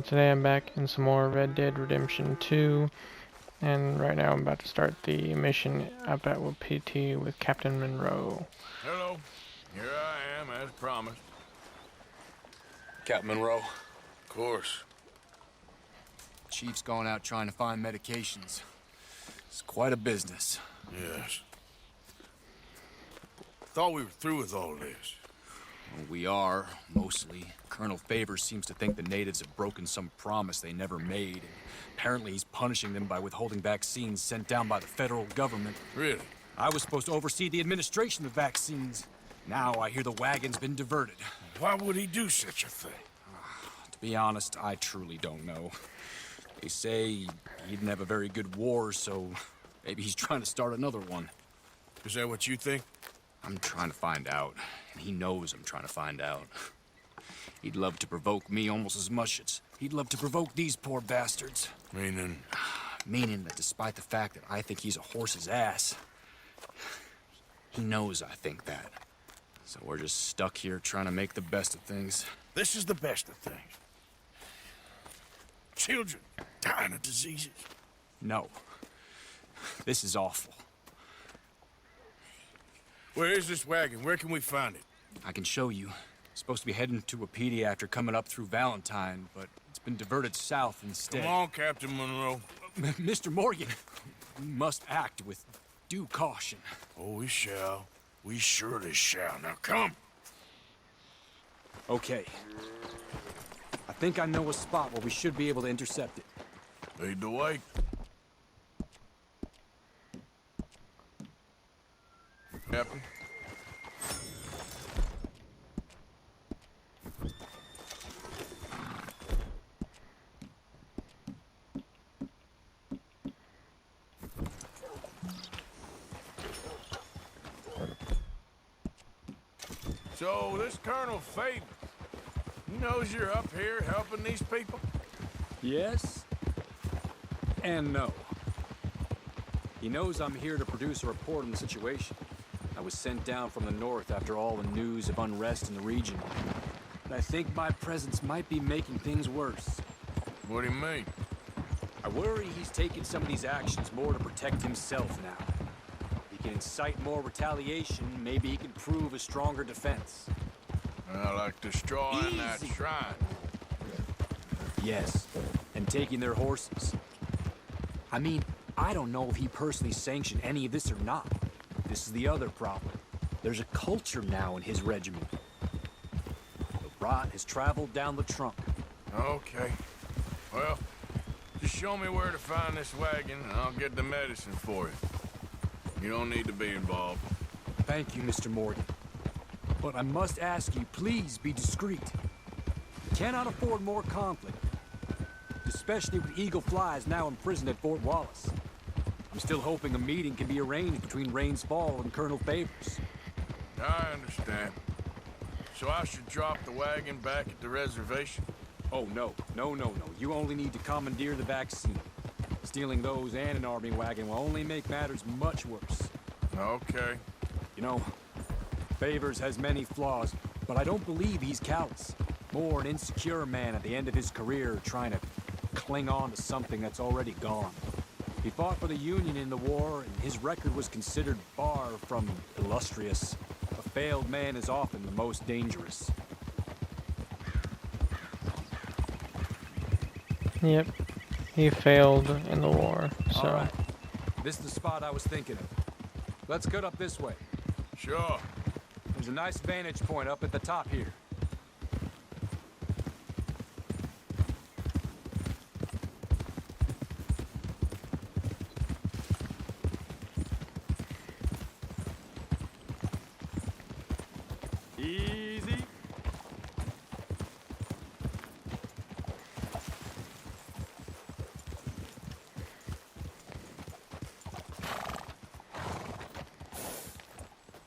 Today I'm back in some more Red Dead Redemption 2, and right now I'm about to start the mission up at Wapiti with Captain Monroe. Hello. Here I am, as promised. Captain Monroe. Of course. Chief's going out trying to find medications. It's quite a business. Yes. Thought we were through with all this. Well, we are, mostly. Colonel Favors seems to think the natives have broken some promise they never made. And apparently he's punishing them by withholding vaccines sent down by the federal government. Really? I was supposed to oversee the administration of vaccines. Now I hear the wagon's been diverted. Why would he do such a thing? To be honest, I truly don't know. They say he didn't have a very good war, so maybe he's trying to start another one. Is that what you think? I'm trying to find out, and he knows I'm trying to find out. He'd love to provoke me almost as much as he'd love to provoke these poor bastards. Meaning? Meaning that despite the fact that I think he's a horse's ass, he knows I think that. So we're just stuck here trying to make the best of things. This is the best of things. Children dying of diseases. No. This is awful. Where is this wagon? Where can we find it? I can show you. Supposed to be heading to Wapiti after coming up through Valentine, but it's been diverted south instead. Come on, Captain Monroe. Mr. Morgan, we must act with due caution. Oh, we shall. We surely shall. Now come. Okay. I think I know a spot where we should be able to intercept it. Lead the way. Captain. So, this Colonel Favors, he knows you're up here helping these people? Yes and no. He knows I'm here to produce a report on the situation. I was sent down from the north after all the news of unrest in the region. But I think my presence might be making things worse. What do you mean? I worry he's taking some of these actions more to protect himself now. He can incite more retaliation, maybe he can prove a stronger defense. Like the straw in that Easy. shrine. Yes, and taking their horses. I mean, I don't know if he personally sanctioned any of this or not. This is the other problem. There's a culture now in his regiment. The rot has traveled down the trunk. Okay. Well, just show me where to find this wagon, and I'll get the medicine for you. You don't need to be involved. Thank you, Mr. Morgan. But I must ask you, please be discreet. We cannot afford more conflict. Especially with Eagle Flies now imprisoned at Fort Wallace. I'm still hoping a meeting can be arranged between Rains Fall and Colonel Favors. I understand. So I should drop the wagon back at the reservation? Oh, no. No. You only need to commandeer the vaccine. Stealing those and an army wagon will only make matters much worse. Okay. You know, Favors has many flaws, but I don't believe he's callous. More an insecure man at the end of his career trying to cling on to something that's already gone. He fought for the Union in the war, and his record was considered far from illustrious. A failed man is often the most dangerous. Yep, he failed in the war, so... All right. This is the spot I was thinking of. Let's cut up this way. Sure. There's a nice vantage point up at the top here. Easy.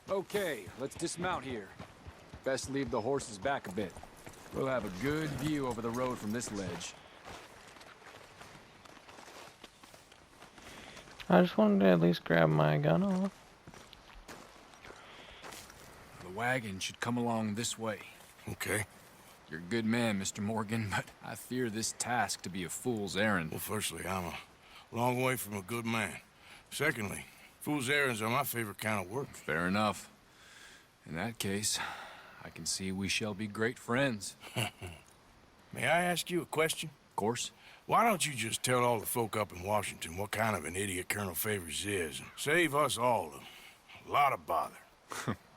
Okay, let's dismount here. Best leave the horses back a bit. We'll have a good view over the road from this ledge. I just wanted to at least grab my gun off. The wagon should come along this way. Okay. You're a good man, Mr. Morgan, but I fear this task to be a fool's errand. Well, firstly, I'm a long way from a good man. Secondly, fool's errands are my favorite kind of work. Fair enough. In that case, I can see we shall be great friends. May I ask you a question? Of course. Why don't you just tell all the folk up in Washington what kind of an idiot Colonel Favors is, and save us all a lot of bother?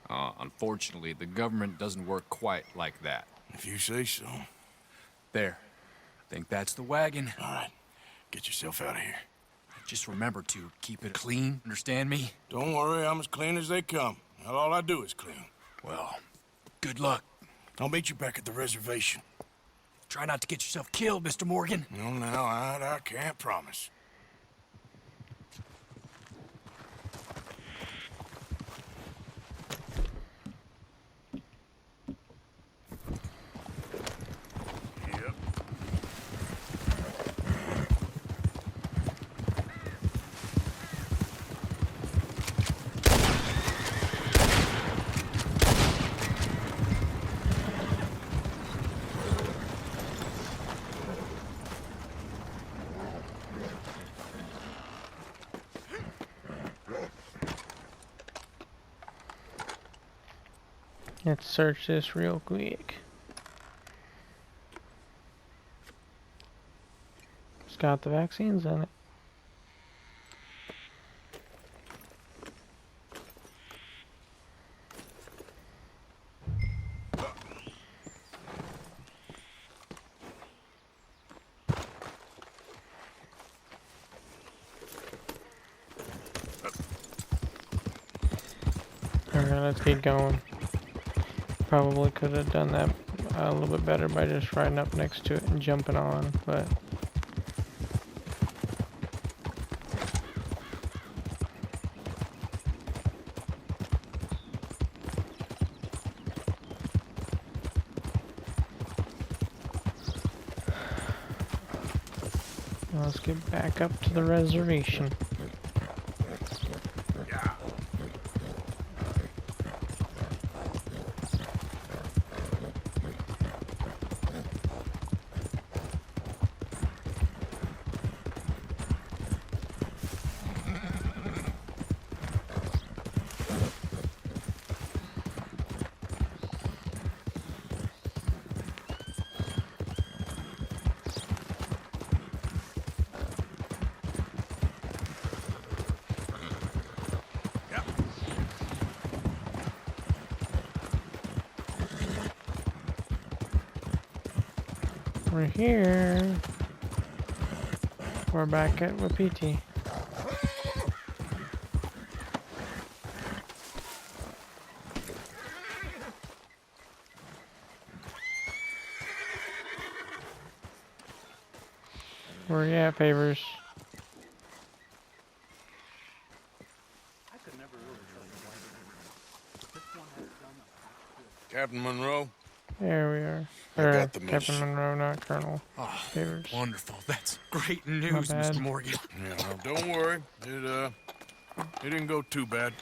Unfortunately, the government doesn't work quite like that. If you say so. There. I think that's the wagon. All right, get yourself out of here. Just remember to keep it clean, understand me? Don't worry, I'm as clean as they come. Not all I do is clean. Well, good luck. I'll meet you back at the reservation. Try not to get yourself killed, Mr. Morgan. No, now, I can't promise. Yep. Let's search this real quick. It's got the vaccines in it. Alright, let's keep going. Probably could have done that a little bit better by just riding up next to it and jumping on, but let's get back up to the reservation. We're here. We're back at Wapiti. Where you at, Favors? Captain Monroe? There we are. I got the Captain mission. Monroe, not Colonel Oh, Favors. wonderful. That's great news, bad. Mr. Morgan. Yeah, well, don't worry. It didn't go too bad.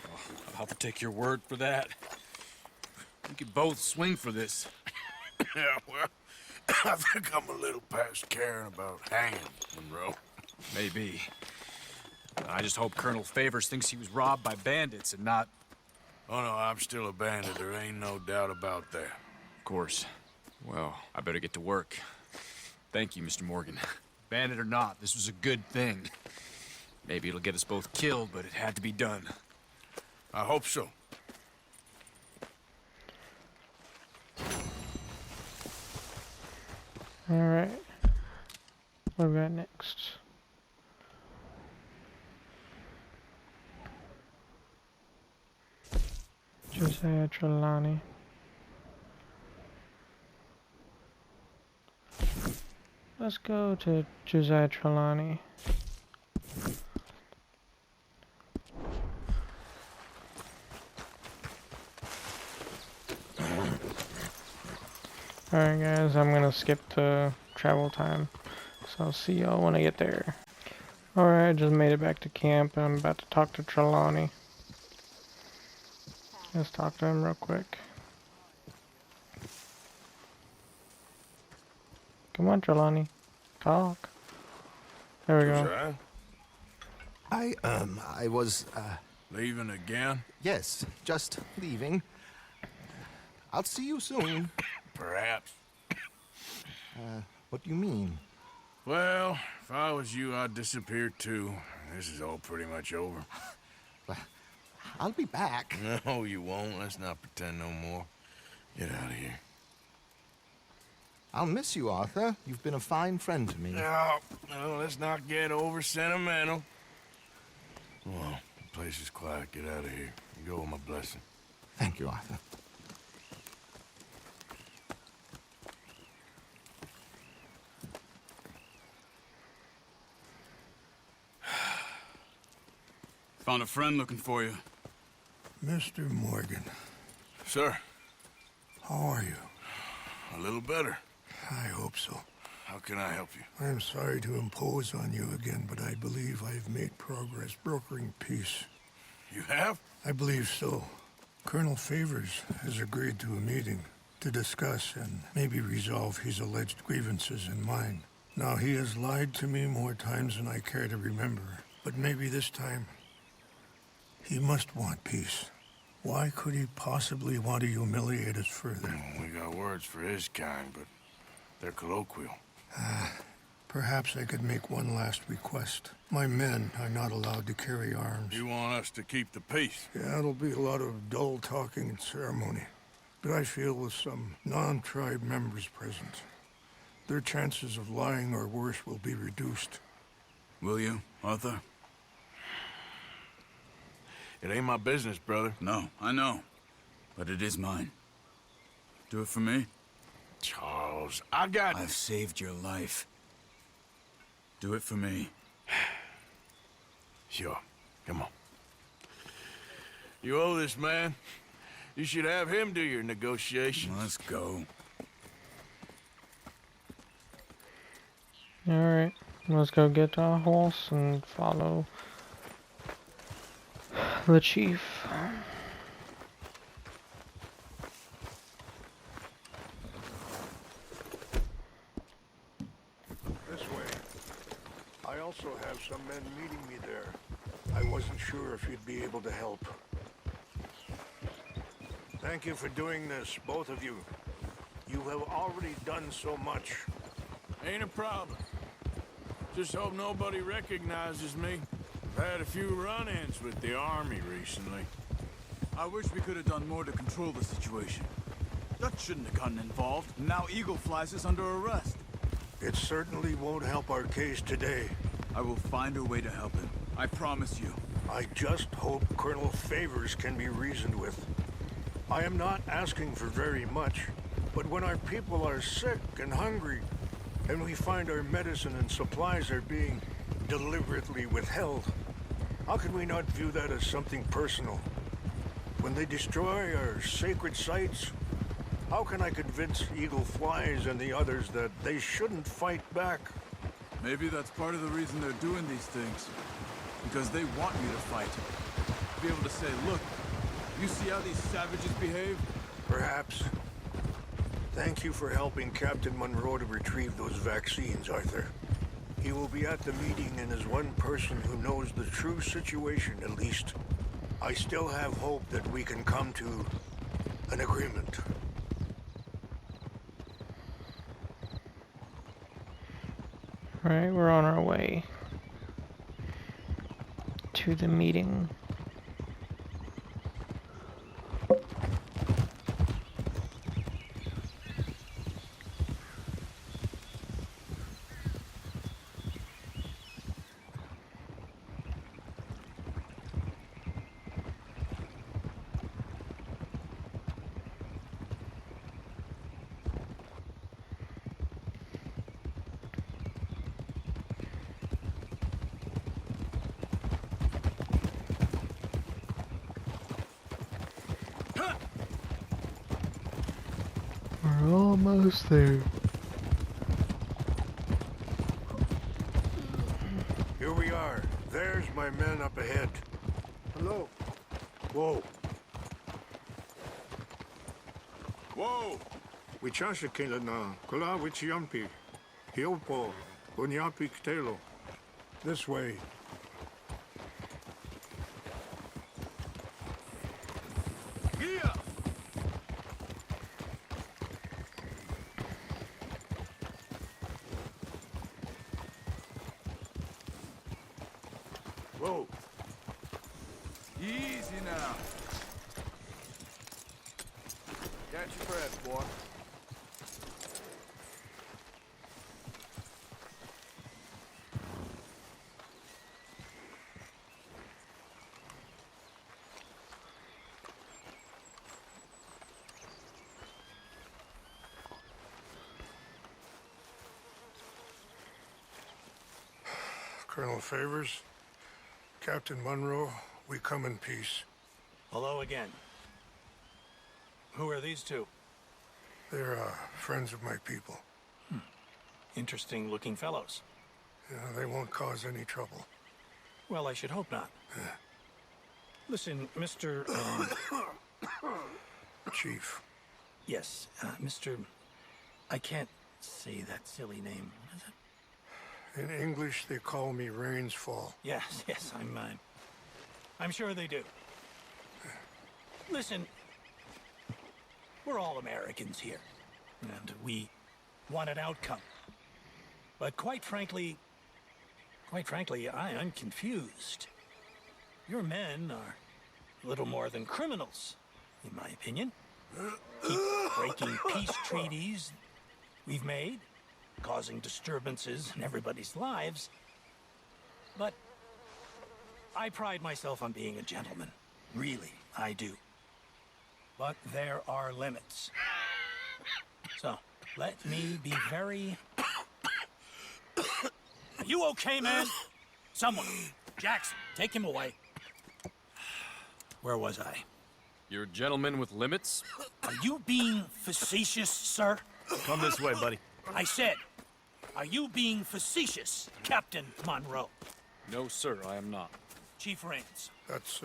I'll have to take your word for that. We could both swing for this. Yeah, well, I think I'm a little past caring about hanging, Monroe. Maybe. I just hope Colonel Favors thinks he was robbed by bandits and not... Oh, no, I'm still a bandit. There ain't no doubt about that. Of course. Well, I better get to work. Thank you, Mr. Morgan. Bandit or not, this was a good thing. Maybe it'll get us both killed, but it had to be done. I hope so. Alright. What do we got next? Josiah Trelawney. Let's go to Josiah Trelawney. Alright guys, I'm gonna skip the travel time. So I'll see y'all when I get there. Alright, I just made it back to camp and I'm about to talk to Trelawney. Let's talk to him real quick. Come on, Trelawney. Talk. There we go. Josiah? I was, Leaving again? yes, just leaving. I'll see you soon. Perhaps. What do you mean? Well, if I was you, I'd disappear too. This is all pretty much over. I'll be back. No, you won't. Let's not pretend no more. Get out of here. I'll miss you, Arthur. You've been a fine friend to me. No, let's not get over sentimental. Well, the place is quiet. Get out of here. You go with my blessing. Thank you, Arthur. Found a friend looking for you. Mr. Morgan, Sir, how are you? a little better. I hope so. How can I help you? I'm sorry to impose on you again, but I believe I've made progress brokering peace. You have? I believe so. Colonel Favors has agreed to a meeting to discuss and maybe resolve his alleged grievances and mine. Now, he has lied to me more times than I care to remember, but maybe this time he must want peace. Why could he possibly want to humiliate us further? We got words for his kind, but they're colloquial. Perhaps I could make one last request. My men are not allowed to carry arms. You want us to keep the peace? Yeah, it'll be a lot of dull talking and ceremony. But I feel with some non-tribe members present, their chances of lying or worse will be reduced. Will you, Arthur? It ain't my business, brother. No, I know. But it is mine. Do it for me? Charles, I've saved your life. Do it for me. Sure. Come on. You owe this man. You should have him do your negotiations. Let's go. Alright, let's go get our horse and follow the chief. This way. I also have some men meeting me there. I wasn't sure if you'd be able to help. Thank you for doing this, both of you. You have already done so much. Ain't a problem. Just hope nobody recognizes me. I've had a few run-ins with the army recently. I wish we could have done more to control the situation. Dutch shouldn't have gotten involved. Now Eagle Flies is under arrest. It certainly won't help our case today. I will find a way to help him. I promise you. I just hope Colonel Favors can be reasoned with. I am not asking for very much, but when our people are sick and hungry, and we find our medicine and supplies are being deliberately withheld, how can we not view that as something personal? When they destroy our sacred sites, how can I convince Eagle Flies and the others that they shouldn't fight back? Maybe that's part of the reason they're doing these things. Because they want me to fight. Be able to say, look, you see how these savages behave? Perhaps. Thank you for helping Captain Monroe to retrieve those vaccines, Arthur. He will be at the meeting and is one person who knows the true situation, at least. I still have hope that we can come to an agreement. Alright, we're on our way to the meeting. We're almost there. Here we are. There's my men up ahead. Hello. Whoa. Whoa! We chasha kila na kula wichi yampi. Hiopo, Bunyapictelo. This way. Here! Whoa. Easy now. Catch your breath, boy. Colonel Favors, Captain Monroe, we come in peace. Hello again. Who are these two? They're friends of my people. Interesting looking fellows. Yeah, they won't cause any trouble. Well, I should hope not. Listen, Mr. Chief, Yes, Mr. I can't say that silly name. What is it? in English they call me Rains Fall. Yes, yes, I'm sure they do. Listen, we're all Americans here, and we want an outcome. But quite frankly, I'm confused. Your men are a little more than criminals, in my opinion. Keep breaking peace treaties we've made, causing disturbances in everybody's lives. But I pride myself on being a gentleman. Really, I do. But there are limits. So, let me be very... Are you okay, man? Someone. Jackson, take him away. Where was I? You're a gentleman with limits? Are you being facetious, sir? Come this way, buddy. I said, are you being facetious, Captain Monroe? No, sir, I am not. Chief Rains. That's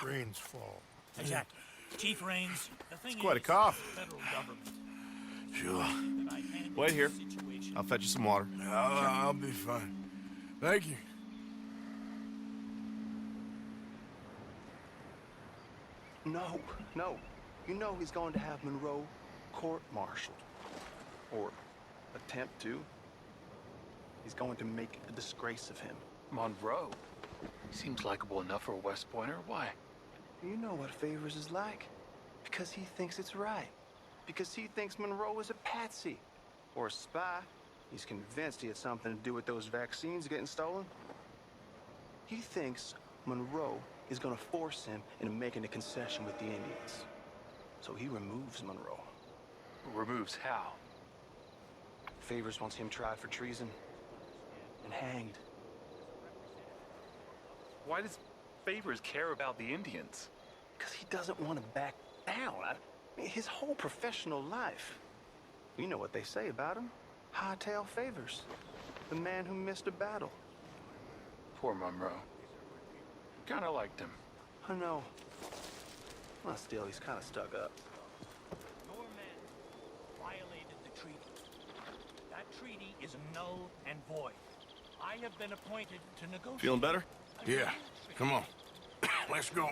Rains Fall. Exactly. Chief Rains, the thing quite a is, cough. the federal government. Sure. that I managed Wait here. the situation. I'll fetch you some water. I'll be fine. Thank you. No. You know he's going to have Monroe court-martialed. Or attempt to. He's going to make a disgrace of him. Monroe? He seems likable enough for a West Pointer. Why? You know what Favors is like. Because he thinks it's right. Because he thinks Monroe is a patsy. Or a spy. He's convinced he had something to do with those vaccines getting stolen. He thinks Monroe is gonna force him into making a concession with the Indians. So he removes Monroe. Removes how? Favors wants him tried for treason and hanged. Why does Favors care about the Indians? Because he doesn't want to back down. His whole professional life. You know what they say about him. Hightail Favors. The man who missed a battle. Poor Monroe. Kinda liked him. I know. Well, still, he's kind of stuck up. Your men violated the treaty. That treaty is null and void. I have been appointed to negotiate. Feeling better? Yeah. Come on. Let's go.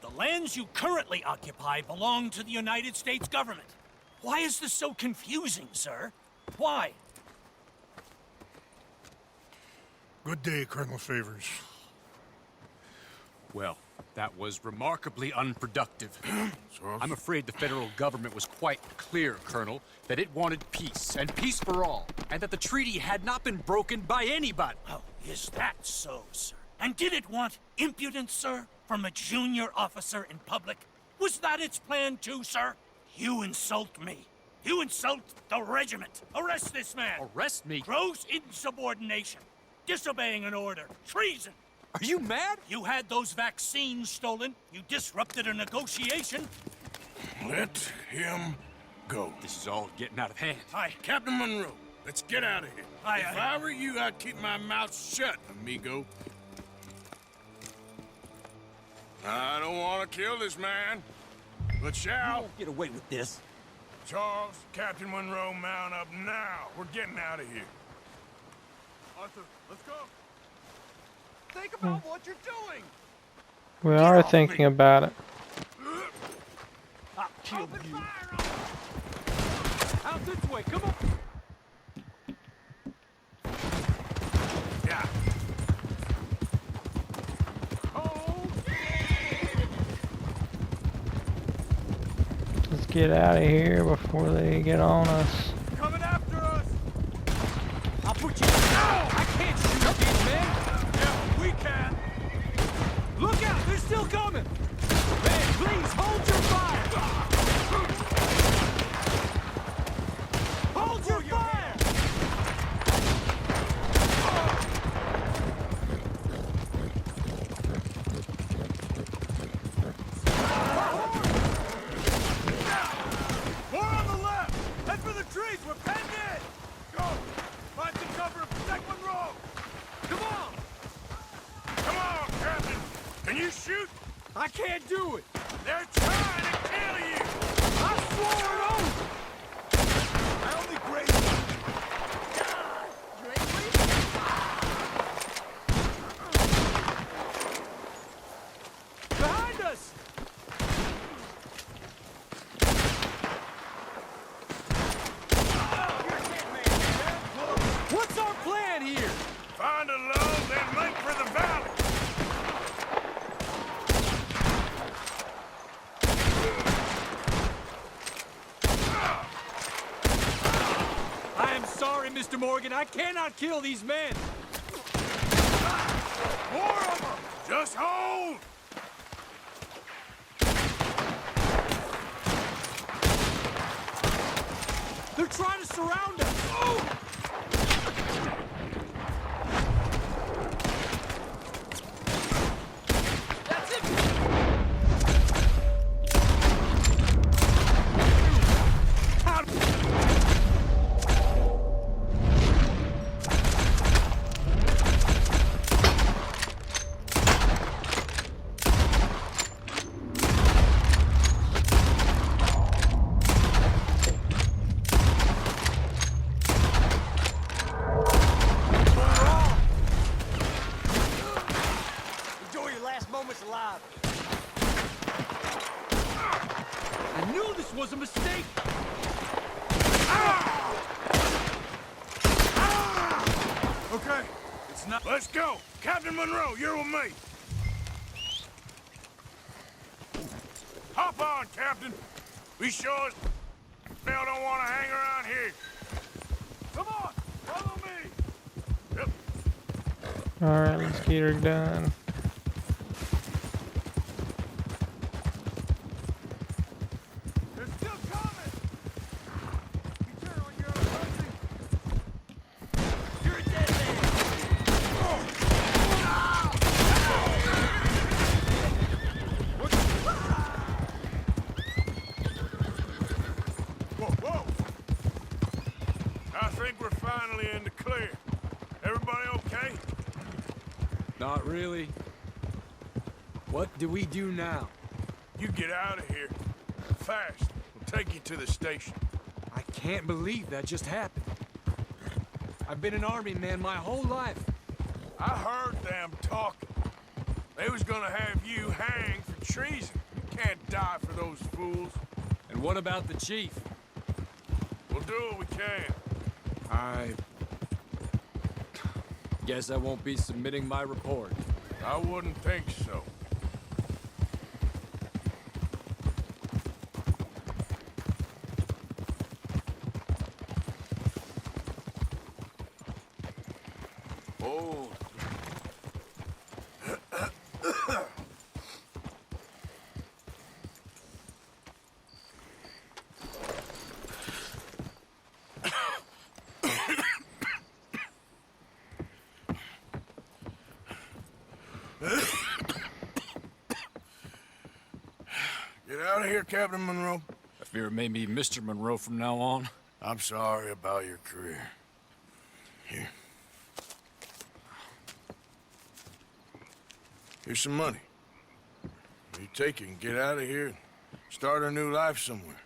The lands you currently occupy belong to the United States government. Why is this so confusing, sir? Why? Good day, Colonel Favors. Well, that was remarkably unproductive. So, I'm afraid the federal government was quite clear, Colonel, that it wanted peace, and peace for all, and that the treaty had not been broken by anybody. Oh, is that so, sir? And did it want impudence, sir, from a junior officer in public? Was that its plan too, sir? You insult me. You insult the regiment. Arrest this man. Arrest me? Gross insubordination. Disobeying an order. Treason. Are you mad? You had those vaccines stolen. You disrupted a negotiation. let him go. This is all getting out of hand. Captain Monroe, let's get out of here. If I were you, I'd keep my mouth shut, amigo. I don't want to kill this man, but shall. Get away with this. Charles, Captain Monroe, mount up now. We're getting out of here. Arthur, let's go. Think about what you're doing! We are thinking about it. I'll kill you. Out this way, come on. Yeah. Let's get out of here before they get on us. Coming after us! I'll put you down. I can't shoot these men. Yeah, we can! Look out, they're still coming. Man, please hold your fire. Hold your fire. More on the left! Head for the trees! We're penned in! Go! Find some cover and protect Monroe! Come on. Come on, Captain. Can you shoot? I can't do it. They're trying to kill you. I swore an oath. I only grazed them! Behind us. What's our plan here? Find a low, then make for the valley. I am sorry, Mr. Morgan. I cannot kill these men. More of them. Just hold. They're trying to surround us. Oh! That's it. Enjoy your last moments alive. I knew this was a mistake. Okay, it's not... Let's go. Captain Monroe, you're with me. Hop on, Captain. We sure as hell don't want to hang around here. Come on! Follow me! Yep. Alright, let's get her done. They're still coming! You turn on your own mercy! You're a dead man! Whoa, whoa. I think we're finally in the clear. Everybody okay? Not really. What do we do now? You get out of here. Fast. We'll take you to the station. I can't believe that just happened. I've been an army man my whole life. I heard them talking. They was gonna have you hanged for treason. You can't die for those fools. And what about the chief? We'll do what we can. I guess I won't be submitting my report. I wouldn't think so. Oh. Get out of here, Captain Monroe. I fear it may be Mr. Monroe from now on. I'm sorry about your career. Here. Here's some money. You take it and get out of here and start a new life somewhere.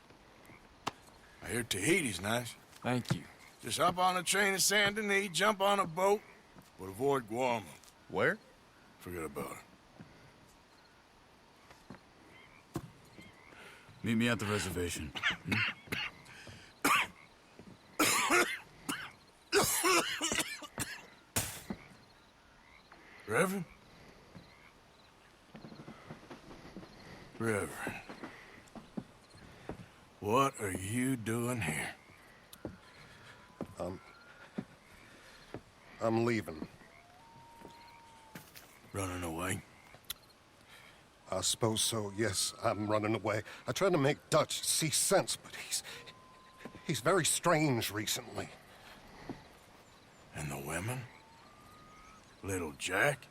Here, Tahiti's nice. Thank you. Just hop on a train to Saint Denis, jump on a boat, but avoid Guam. Where? Forget about it. Meet me at the reservation. Reverend? Reverend. What are you doing here? I'm leaving. Running away? I suppose so, yes, I'm running away. I tried to make Dutch see sense, but he's very strange recently. And the women? Little Jack?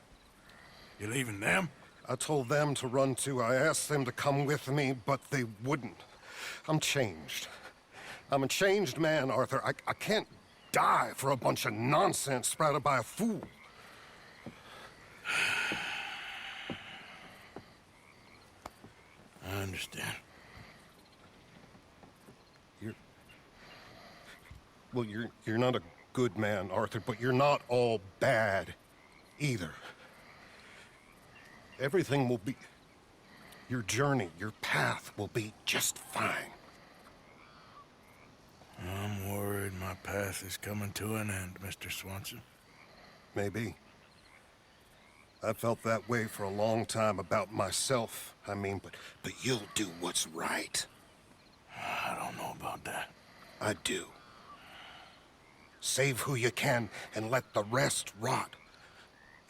You leaving them? I told them to run too. I asked them to come with me, but they wouldn't. I'm changed. I'm a changed man, Arthur. I can't die for a bunch of nonsense sprouted by a fool. I understand. You're not a good man, Arthur, but you're not all bad either. Everything will be... Your journey, your path will be just fine. I'm worried my path is coming to an end, Mr. Swanson. Maybe. I felt that way for a long time about myself, I mean, but you'll do what's right. I don't know about that. I do. Save who you can and let the rest rot.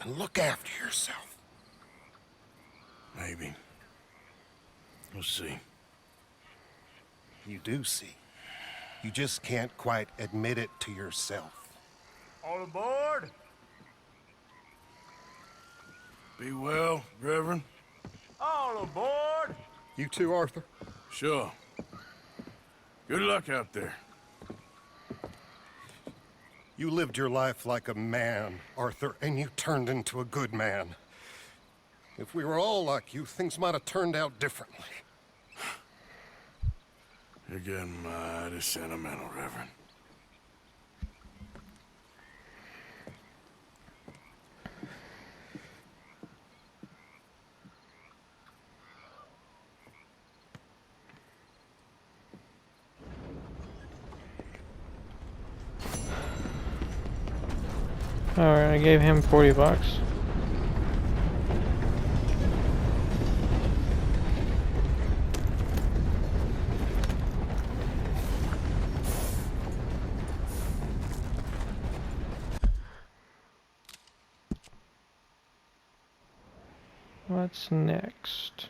And look after yourself. Maybe. We'll see. You do see. You just can't quite admit it to yourself. All aboard! Be well, Reverend. All aboard! You too, Arthur? Sure. Good luck out there. You lived your life like a man, Arthur, and you turned into a good man. If we were all like you, things might have turned out differently. You're getting mighty sentimental, Reverend. Alright, I gave him $40. What's next?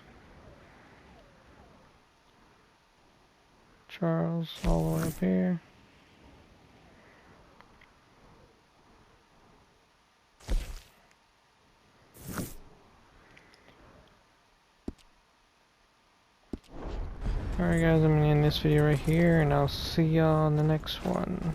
Charles, all the way up here. Alright guys, I'm gonna end this video right here, and I'll see y'all in the next one.